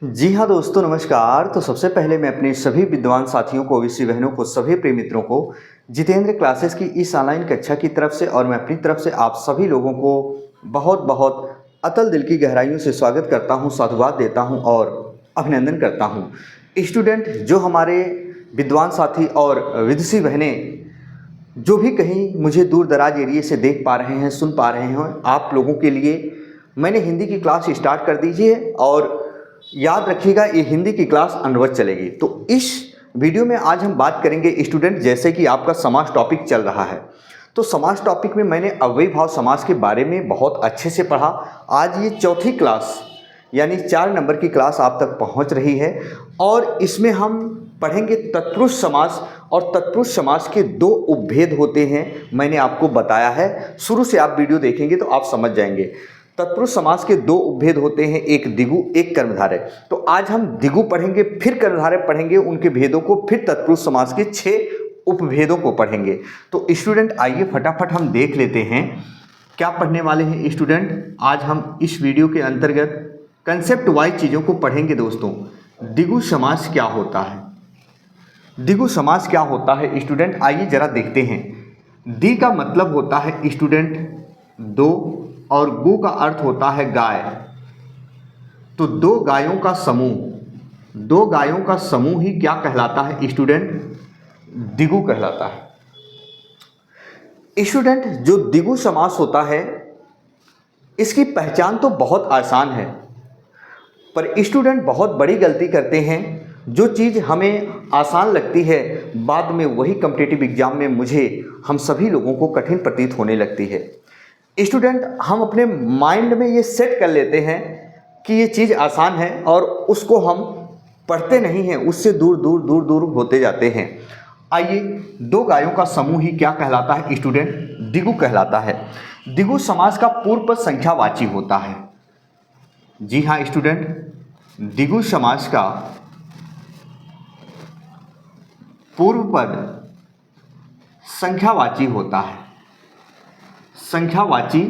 जी हाँ दोस्तों, नमस्कार। तो सबसे पहले मैं अपने सभी विद्वान साथियों को, ओबीसी बहनों को, सभी प्रिय मित्रों को जितेंद्र क्लासेस की इस ऑनलाइन कक्षा की तरफ से और मैं अपनी तरफ से आप सभी लोगों को बहुत बहुत अतल दिल की गहराइयों से स्वागत करता हूँ, साधुवाद देता हूँ और अभिनंदन करता हूँ। स्टूडेंट, जो हमारे विद्वान साथी और विदुषी बहनें जो भी कहीं मुझे दूर दराज एरिए से देख पा रहे हैं, सुन पा रहे हैं, आप लोगों के लिए मैंने हिंदी की क्लास स्टार्ट कर दीजिए और याद रखिएगा ये हिंदी की क्लास अनवरत चलेगी। तो इस वीडियो में आज हम बात करेंगे स्टूडेंट, जैसे कि आपका समास टॉपिक चल रहा है तो समास टॉपिक में मैंने अव्ययी भाव समास के बारे में बहुत अच्छे से पढ़ा। आज ये चौथी क्लास यानी 4 नंबर की क्लास आप तक पहुंच रही है और इसमें हम पढ़ेंगे तत्पुरुष समास। और तत्पुरुष समास के 2 उपभेद होते हैं, मैंने आपको बताया है। शुरू से आप वीडियो देखेंगे तो आप समझ जाएंगे। तत्पुरुष समास के 2 उपभेद होते हैं, एक द्विगु एक कर्मधारय। तो आज हम द्विगु पढ़ेंगे, फिर कर्मधारय पढ़ेंगे, उनके भेदों को, फिर तत्पुरुष समास के 6 उपभेदों को पढ़ेंगे। तो स्टूडेंट आइए फटाफट हम देख लेते हैं क्या पढ़ने वाले हैं स्टूडेंट। आज हम इस वीडियो के अंतर्गत कंसेप्ट वाइज चीज़ों को पढ़ेंगे दोस्तों। द्विगु समास क्या होता है, द्विगु समास क्या होता है स्टूडेंट, आइए जरा देखते हैं। द्वि का मतलब होता है स्टूडेंट 2 और गु का अर्थ होता है गाय। तो 2 गायों का समूह, 2 गायों का समूह ही क्या कहलाता है स्टूडेंट, द्विगु कहलाता है। स्टूडेंट, जो द्विगु समास होता है इसकी पहचान तो बहुत आसान है, पर स्टूडेंट बहुत बड़ी गलती करते हैं। जो चीज़ हमें आसान लगती है बाद में वही कॉम्पिटिटिव एग्जाम में हम सभी लोगों को कठिन प्रतीत होने लगती है। स्टूडेंट, हम अपने माइंड में ये सेट कर लेते हैं कि ये चीज़ आसान है और उसको हम पढ़ते नहीं हैं, उससे दूर दूर दूर दूर होते जाते हैं। आइए, 2 गायों का समूह ही क्या कहलाता है स्टूडेंट, द्विगु कहलाता है। द्विगु समास का पूर्व पद संख्यावाची होता है। जी हाँ स्टूडेंट, द्विगु समास का पूर्व पद संख्यावाची होता है, संख्यावाची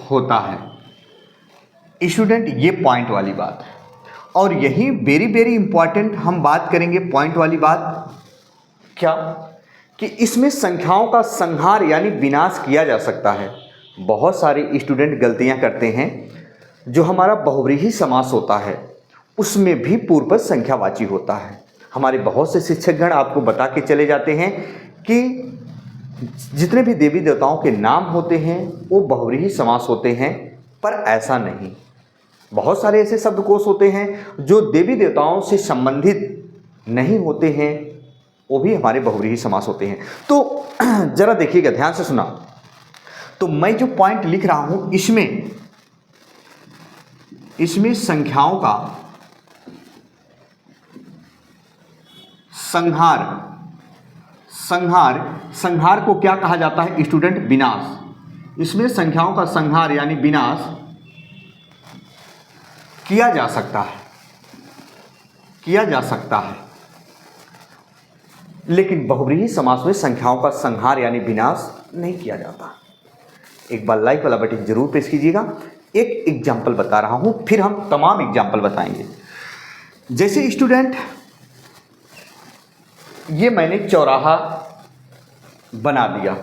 होता है स्टूडेंट। ये पॉइंट वाली बात है और यही वेरी वेरी इंपॉर्टेंट हम बात करेंगे। पॉइंट वाली बात क्या कि इसमें संख्याओं का संहार यानी विनाश किया जा सकता है। बहुत सारे स्टूडेंट गलतियां करते हैं। जो हमारा बहुव्रीहि समास होता है उसमें भी पूर्व पद संख्यावाची होता है। हमारे बहुत से शिक्षकगण आपको बता के चले जाते हैं कि जितने भी देवी देवताओं के नाम होते हैं वो बहुव्रीहि समास होते हैं, पर ऐसा नहीं। बहुत सारे ऐसे शब्दकोश होते हैं जो देवी देवताओं से संबंधित नहीं होते हैं, वो भी हमारे बहुव्रीहि समास होते हैं। तो जरा देखिएगा, ध्यान से सुना। तो मैं जो पॉइंट लिख रहा हूं इसमें संख्याओं का संहार को क्या कहा जाता है स्टूडेंट, विनाश। इसमें संख्याओं का संहार यानी विनाश किया जा सकता है, लेकिन बहुव्रीहि समास में संख्याओं का संहार यानी विनाश नहीं किया जाता। एक बार लाइक वाला बटन जरूर प्रेस कीजिएगा। एक एग्जाम्पल बता रहा हूं, फिर हम तमाम एग्जाम्पल बताएंगे। जैसे स्टूडेंट, ये मैंने चौराहा बना दिया,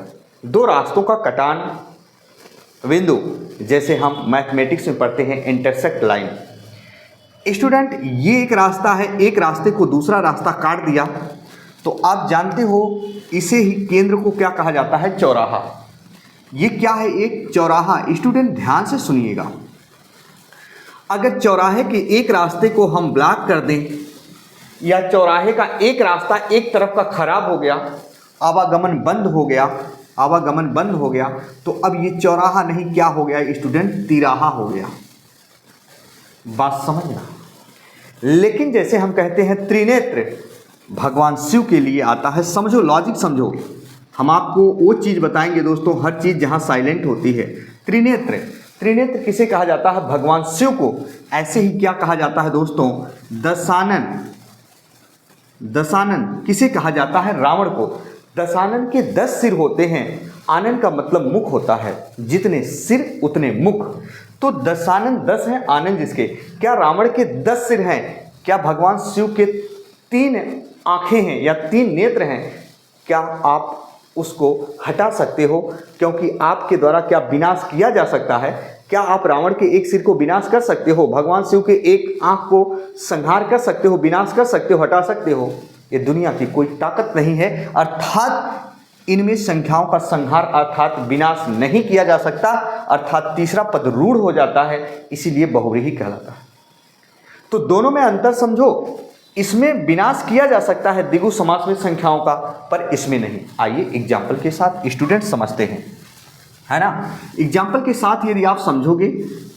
2 रास्तों का कटान बिंदु, जैसे हम मैथमेटिक्स में पढ़ते हैं इंटरसेक्ट लाइन। स्टूडेंट, ये एक रास्ता है, एक रास्ते को दूसरा रास्ता काट दिया, तो आप जानते हो इसे ही केंद्र को क्या कहा जाता है, चौराहा। ये क्या है, एक चौराहा। स्टूडेंट ध्यान से सुनिएगा, अगर चौराहे के एक रास्ते को हम ब्लॉक कर दें या चौराहे का एक रास्ता एक तरफ का खराब हो गया, आवागमन बंद हो गया, तो अब ये चौराहा नहीं, क्या हो गया स्टूडेंट, तिराहा हो गया। बात समझना। लेकिन जैसे हम कहते हैं त्रिनेत्र भगवान शिव के लिए आता है, समझो, लॉजिक समझो। हम आपको वो चीज़ बताएंगे दोस्तों, हर चीज़ जहाँ साइलेंट होती है। त्रिनेत्र किसे कहा जाता है, भगवान शिव को। ऐसे ही क्या कहा जाता है दोस्तों, दशानन किसे कहा जाता है, रावण को। दशानन के 10 सिर होते हैं आनन का मतलब मुख होता है, जितने सिर उतने मुख। तो दशानन 10 हैं आनन जिसके। क्या रावण के 10 सिर हैं? क्या भगवान शिव के 3 आंखें हैं या 3 नेत्र हैं? क्या आप उसको हटा सकते हो? क्योंकि आपके द्वारा क्या विनाश किया जा सकता है? क्या आप रावण के एक सिर को विनाश कर सकते हो? भगवान शिव के एक आंख को संहार कर सकते हो, विनाश कर सकते हो, हटा सकते हो? ये दुनिया की कोई ताकत नहीं है। अर्थात इनमें संख्याओं का संहार अर्थात विनाश नहीं किया जा सकता, अर्थात तीसरा पद रूढ़ हो जाता है, इसीलिए बहुव्रीहि कहलाता है। तो दोनों में अंतर समझो। इसमें विनाश किया जा सकता है द्विगु समास में संख्याओं का, पर इसमें नहीं। आइए एग्जाम्पल के साथ स्टूडेंट समझते हैं, है ना। एग्जाम्पल के साथ यदि आप समझोगे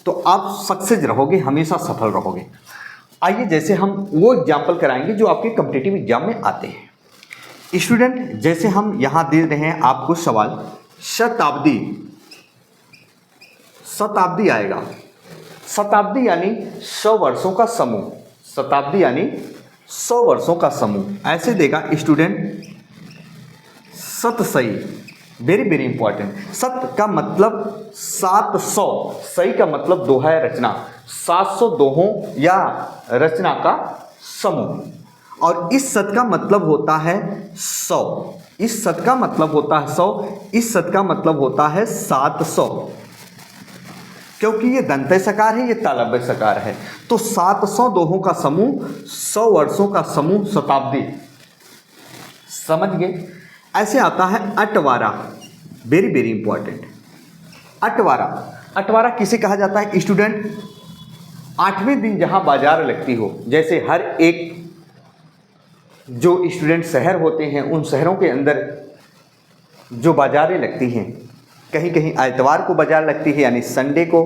तो आप सक्सेस रहोगे, हमेशा सफल रहोगे। आइए जैसे हम वो एग्जाम्पल कराएंगे जो आपके कॉम्पिटिटिव एग्जाम में आते हैं। स्टूडेंट जैसे हम यहाँ दे रहे हैं आपको सवाल, शताब्दी। शताब्दी आएगा, शताब्दी यानी 100 वर्षों का समूह। शताब्दी यानी 100 वर्षों का समूह। ऐसे देगा student Satsai, very very important. सत का मतलब 700, सही का मतलब दोहा या रचना, 700 दोहों या रचना का समूह। और इस सत का मतलब होता है 100। इस सत का मतलब होता है 100, इस सत का मतलब होता है 700, क्योंकि ये दंत्य सकार है, ये तालव्य सकार है। तो 700 दोहों का समूह, 100 वर्षों का समूह, शताब्दी। समझ गए? ऐसे आता है Atwara, very very important. Atwara, Atwara किसे कहा जाता है स्टूडेंट? 8वें दिन जहां बाजार लगती हो, जैसे हर एक जो स्टूडेंट शहर होते हैं उन शहरों के अंदर जो बाजारें लगती हैं, कहीं कहीं आइतवार को बाजार लगती है यानी संडे को,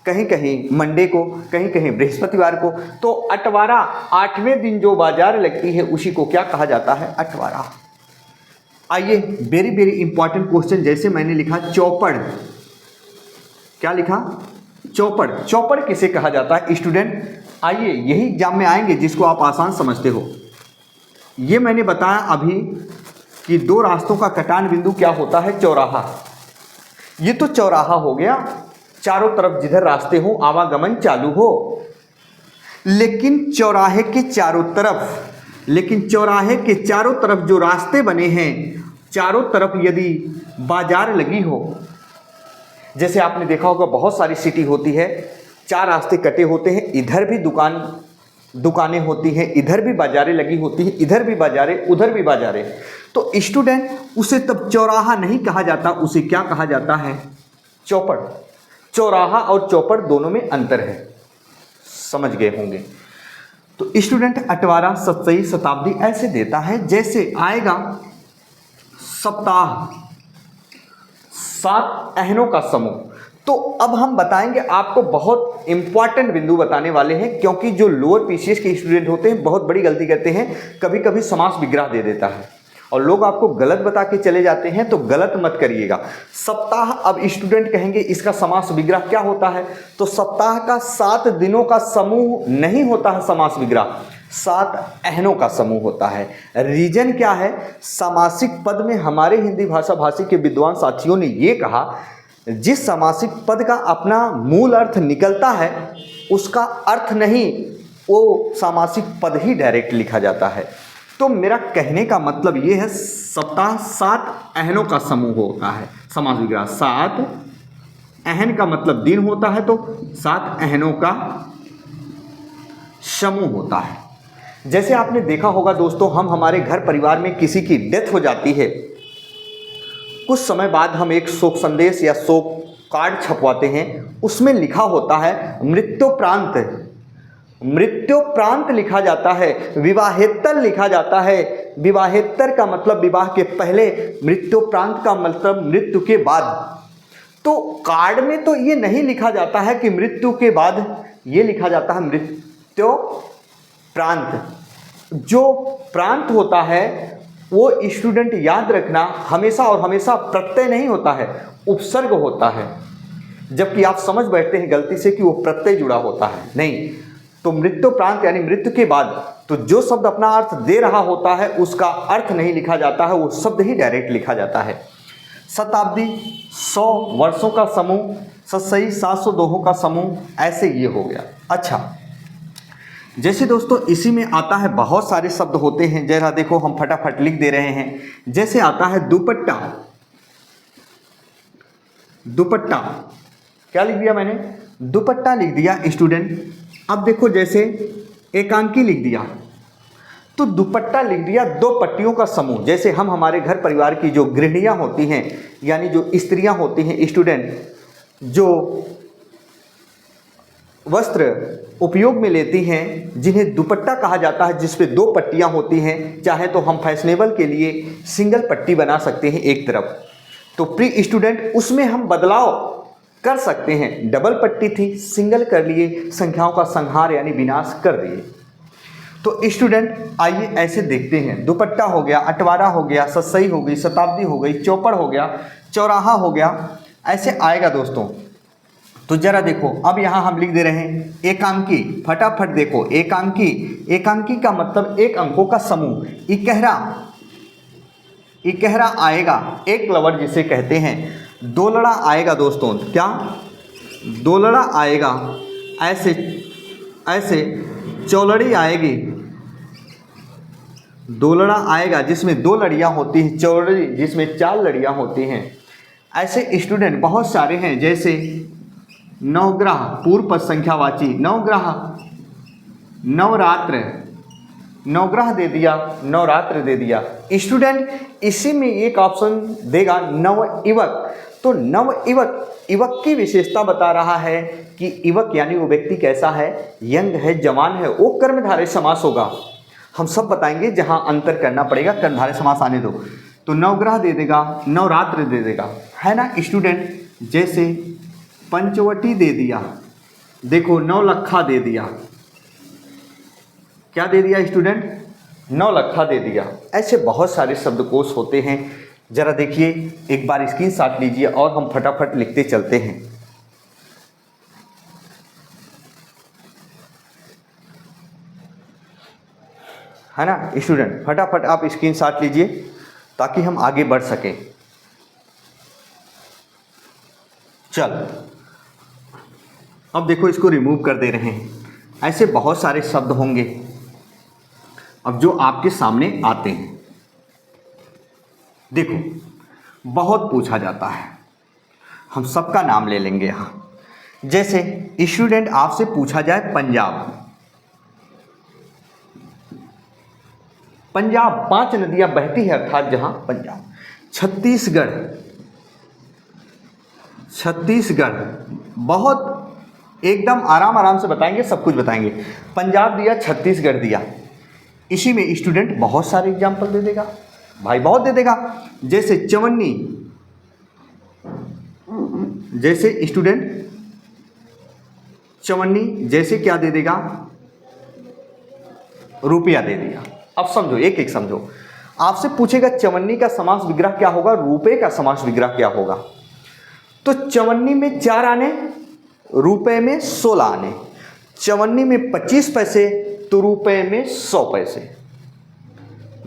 कहीं कहीं मंडे को, कहीं कहीं बृहस्पतिवार को। तो अटवारा 8वें दिन जो बाजार लगती है उसी को क्या कहा जाता है? अटवारा। आइए वेरी वेरी इंपॉर्टेंट क्वेश्चन, जैसे मैंने लिखा चौपड़। क्या लिखा? चौपड़। चौपड़ किसे कहा जाता है स्टूडेंट? आइए यही एग्जाम में आएंगे जिसको आप आसान समझते हो। ये मैंने बताया अभी कि 2 रास्तों का कटान बिंदु क्या होता है? चौराहा। ये तो चौराहा हो गया, चारों तरफ जिधर रास्ते हो आवागमन चालू हो। लेकिन चौराहे के चारों तरफ जो रास्ते बने हैं, चारों तरफ यदि बाजार लगी हो, जैसे आपने देखा होगा बहुत सारी सिटी होती है, 4 रास्ते कटे होते हैं, इधर भी दुकानें होती हैं, इधर भी बाजारें लगी होती हैं, इधर भी बाजारें, उधर भी बाजारें। तो स्टूडेंट उसे तब चौराहा नहीं कहा जाता, उसे क्या कहा जाता है? चौपड़। चौराहा और चौपड़ दोनों में अंतर है, समझ गए होंगे। तो स्टूडेंट अटवारा, सतसई, शताब्दी ऐसे देता है। जैसे आएगा सप्ताह, 7 अहनों का समूह। तो अब हम बताएंगे आपको, बहुत इंपॉर्टेंट बिंदु बताने वाले हैं, क्योंकि जो लोअर पीसीएस के स्टूडेंट होते हैं बहुत बड़ी गलती करते हैं, कभी कभी समास विग्रह दे देता है और लोग आपको गलत बता के चले जाते हैं, तो गलत मत करिएगा। सप्ताह, अब स्टूडेंट कहेंगे इसका समास विग्रह क्या होता है? तो सप्ताह का 7 दिनों का समूह नहीं होता है समास विग्रह, 7 अहनों का समूह होता है। रीजन क्या है? सामासिक पद में हमारे हिंदी भाषा भाषी के विद्वान साथियों ने ये कहा, जिस सामासिक पद का अपना मूल अर्थ निकलता है उसका अर्थ नहीं, वो सामासिक पद ही डायरेक्ट लिखा जाता है। तो मेरा कहने का मतलब ये है, सप्ताह 7 अहनों का समूह होता है। समास विग्रह 7 अहन का मतलब दिन होता है, तो 7 अहनों का समूह होता है। जैसे आपने देखा होगा दोस्तों, हम हमारे घर परिवार में किसी की डेथ हो जाती है, कुछ समय बाद हम एक शोक संदेश या शोक कार्ड छपवाते हैं, उसमें लिखा होता है मृत्योपरांत। मृत्योपरांत लिखा जाता है, विवाहेतर लिखा जाता है। विवाहेतर का मतलब विवाह के पहले, मृत्योपरांत का मतलब मृत्यु के बाद। तो कार्ड में तो ये नहीं लिखा जाता है कि मृत्यु के बाद, ये लिखा जाता है मृत्योपरांत। जो प्रांत होता है वो स्टूडेंट याद रखना, हमेशा और हमेशा प्रत्यय नहीं होता है, उपसर्ग होता है। जबकि आप समझ बैठते हैं गलती से कि वो प्रत्यय जुड़ा होता है, नहीं। तो मृत्योपरांत यानी मृत्यु के बाद, तो जो शब्द अपना अर्थ दे रहा होता है उसका अर्थ नहीं लिखा जाता है, वो शब्द ही डायरेक्ट लिखा जाता है। शताब्दी 100 वर्षों का समूह, सतसई 700 दोहों का समूह, ऐसे ये हो गया। अच्छा, जैसे दोस्तों इसी में आता है, बहुत सारे शब्द होते हैं, जरा देखो हम फटाफट लिख दे रहे हैं। जैसे आता है दुपट्टा, दुपट्टा क्या लिख दिया मैंने? दुपट्टा लिख दिया स्टूडेंट। अब देखो जैसे एकांकी लिख दिया, तो दुपट्टा लिख दिया दो पट्टियों का समूह। जैसे हम हमारे घर परिवार की जो गृहिणियाँ होती हैं, यानी जो स्त्रियाँ होती हैं स्टूडेंट, जो वस्त्र उपयोग में लेती हैं, जिन्हें दुपट्टा कहा जाता है, जिस पे दो पट्टियाँ होती हैं। चाहे तो हम फैशनेबल के लिए सिंगल पट्टी बना सकते हैं एक तरफ, तो प्री स्टूडेंट उसमें हम बदलाव कर सकते हैं। डबल पट्टी थी, सिंगल कर लिए, संख्याओं का संहार यानी विनाश कर दिए। तो स्टूडेंट आइए ऐसे देखते हैं। दुपट्टा हो गया, अटवारा हो गया, सतसई हो गई, शताब्दी हो गई, चौपड़ हो गया, चौराहा हो गया, ऐसे आएगा दोस्तों। तो जरा देखो, अब यहाँ हम लिख दे रहे हैं एकांकी। फटाफट देखो, एकांकी, एकांकी का मतलब एक अंकों का समूह। इकहरा, इकहरा आएगा, एक लवर जिसे कहते हैं। दोलड़ा आएगा दोस्तों, क्या? दोलड़ा आएगा, ऐसे ऐसे चौलड़ी आएगी, दोलड़ा आएगा जिसमें दो लड़ियां होती हैं, चौलड़ी जिसमें चार लड़ियां होती हैं। ऐसे स्टूडेंट बहुत सारे हैं, जैसे नवग्रह, पूर्व पद संख्यावाची, नवग्रह, नवरात्र, नवग्रह दे दिया, नवरात्र दे दिया। स्टूडेंट इसी में एक ऑप्शन देगा नव युवक। तो नव युवक, युवक की विशेषता बता रहा है कि युवक यानी वो व्यक्ति कैसा है, यंग है, जवान है, वो कर्मधारय समास होगा। हम सब बताएंगे, जहां अंतर करना पड़ेगा कर्मधारय समास आने दो। तो नवग्रह दे देगा, नवरात्र दे देगा, है ना स्टूडेंट। जैसे पंचवटी दे दिया, देखो नौलखा दे दिया, क्या दे दिया स्टूडेंट? नौलखा दे दिया। ऐसे बहुत सारे शब्दकोश होते हैं, जरा देखिए, एक बार स्क्रीनशॉट लीजिए और हम फटाफट लिखते चलते हैं। है ना स्टूडेंट, फटाफट आप स्क्रीनशॉट लीजिए ताकि हम आगे बढ़ सकें। चल, अब देखो इसको रिमूव कर दे रहे हैं। ऐसे बहुत सारे शब्द होंगे अब जो आपके सामने आते हैं। देखो, बहुत पूछा जाता है, हम सबका नाम ले लेंगे यहाँ। जैसे स्टूडेंट आपसे पूछा जाए पंजाब, पंजाब 5 नदियां बहती है, अर्थात जहां पंजाब। छत्तीसगढ़, छत्तीसगढ़, बहुत एकदम आराम से बताएंगे, सब कुछ बताएंगे। पंजाब दिया, छत्तीसगढ़ दिया, इसी में स्टूडेंट बहुत सारे एग्जाम्पल दे देगा भाई, बहुत दे देगा। जैसे चवन्नी, जैसे स्टूडेंट चवन्नी, जैसे क्या दे देगा? रुपया दे दिया। अब समझो, एक एक समझो। आपसे पूछेगा चवन्नी का समास विग्रह क्या होगा, रुपए का समास विग्रह क्या होगा। तो चवन्नी में 4 आने, रुपए में 16 आने। चवन्नी में 25 पैसे तो रुपए में 100 पैसे।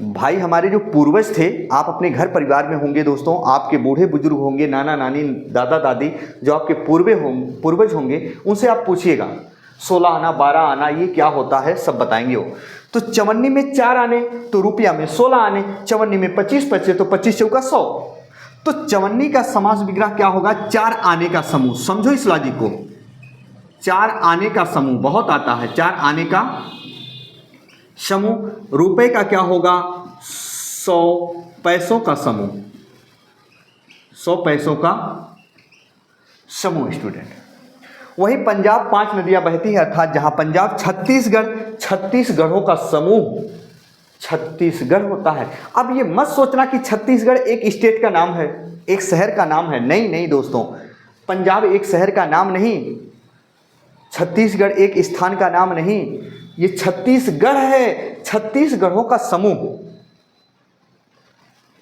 भाई हमारे जो पूर्वज थे, आप अपने घर परिवार में होंगे दोस्तों, आपके बूढ़े बुजुर्ग होंगे, नाना नानी, दादा दादी, जो आपके पूर्वज होंगे, उनसे आप पूछिएगा 16 आना, 12 आना, ये क्या होता है, सब बताएंगे वो। तो चवन्नी में 4 आने तो रुपया में 16 आने, चवन्नी में 25 पैसे तो 25 चौका 100। तो चवन्नी का समास विग्रह क्या होगा? 4 आने का समूह। समझो इस लॉजिक को, 4 आने का समूह बहुत आता है, 4 आने का समूह। रुपए का क्या होगा? 100 पैसों का समूह, 100 पैसों का समूह स्टूडेंट। वही पंजाब 5 नदियां बहती है, अर्थात जहां पंजाब, छत्तीसगढ़, छत्तीसगढ़ों का समूह, छत्तीसगढ़ होता है। अब ये मत सोचना कि छत्तीसगढ़ एक स्टेट का नाम है, एक शहर का नाम है। नहीं नहीं दोस्तों, पंजाब एक शहर का नाम नहीं, छत्तीसगढ़ एक स्थान का नाम नहीं, ये छत्तीसगढ़ है, छत्तीसगढ़ों का समूह।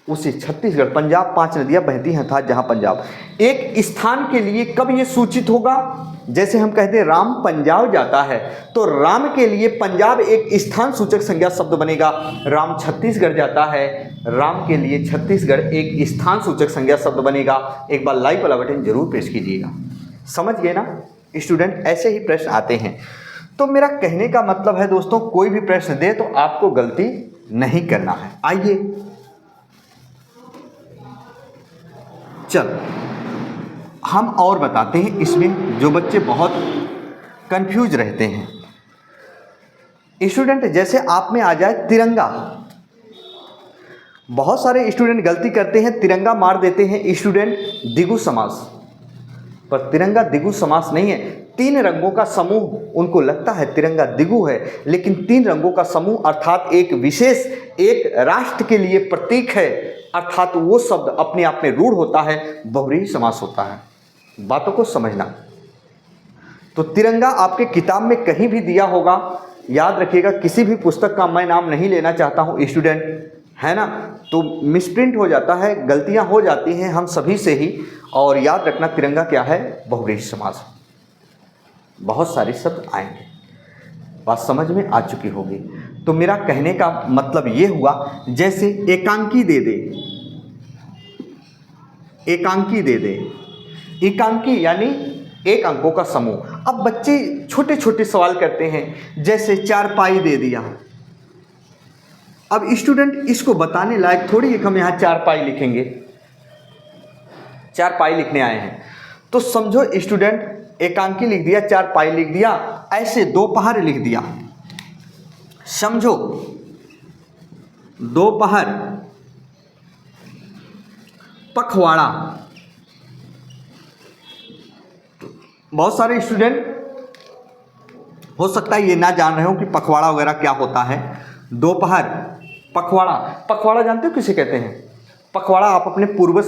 उसी छत्तीसगढ़, पंजाब 5 नदियां बहती हैं था जहां पंजाब, एक स्थान के लिए कब ये सूचित होगा? जैसे हम कहते हैं राम पंजाब जाता है, तो राम के लिए पंजाब एक स्थान सूचक संज्ञा शब्द बनेगा। राम छत्तीसगढ़ जाता है, राम के लिए छत्तीसगढ़ एक स्थान सूचक संज्ञा शब्द बनेगा। एक बार लाइक वाला बटन जरूर प्रेस कीजिएगा। समझ गए ना स्टूडेंट? ऐसे ही प्रश्न आते हैं। तो मेरा कहने का मतलब है दोस्तों, कोई भी प्रश्न दे तो आपको गलती नहीं करना है। आइए चल हम और बताते हैं इसमें, जो बच्चे बहुत कंफ्यूज रहते हैं। स्टूडेंट जैसे आप में आ जाए तिरंगा, बहुत सारे स्टूडेंट गलती करते हैं, तिरंगा मार देते हैं स्टूडेंट द्विगु समास, पर तिरंगा द्विगु समास नहीं है। 3 रंगों का समूह, उनको लगता है तिरंगा द्विगु है, लेकिन 3 रंगों का समूह अर्थात एक विशेष, एक राष्ट्र के लिए प्रतीक है, अर्थात वो शब्द अपने आप में रूढ़ होता है, बहुव्रीहि समास होता है। बातों को समझना। तो तिरंगा आपके किताब में कहीं भी दिया होगा, याद रखिएगा। किसी भी पुस्तक का मैं नाम नहीं लेना चाहता हूँ स्टूडेंट, है ना, तो मिसप्रिंट हो जाता है, गलतियाँ हो जाती हैं हम सभी से ही। और याद रखना तिरंगा क्या है? बहुव्रीहि समास। बहुत सारे शब्द आएंगे, बात समझ में आ चुकी होगी। तो मेरा कहने का मतलब ये हुआ, जैसे एकांकी दे दे, एकांकी दे दे, एकांकी यानी एक अंकों का समूह। अब बच्चे छोटे छोटे सवाल करते हैं, जैसे 4 पाई दे दिया। अब स्टूडेंट इसको बताने लायक थोड़ी एक हम यहाँ 4 पाई लिखेंगे, 4 पाई लिखने आए हैं। तो समझो स्टूडेंट, एकांकी लिख दिया, 4 पाई लिख दिया, ऐसे 2 पहाड़ लिख दिया। समझो 2 पहाड़, पखवाड़ा। बहुत सारे स्टूडेंट हो सकता है ये ना जान रहे हो कि पखवाड़ा वगैरह क्या होता है। 2 पहाड़, पखवाड़ा। पखवाड़ा जानते हो किसे कहते हैं? पखवाड़ा आप अपने पूर्वज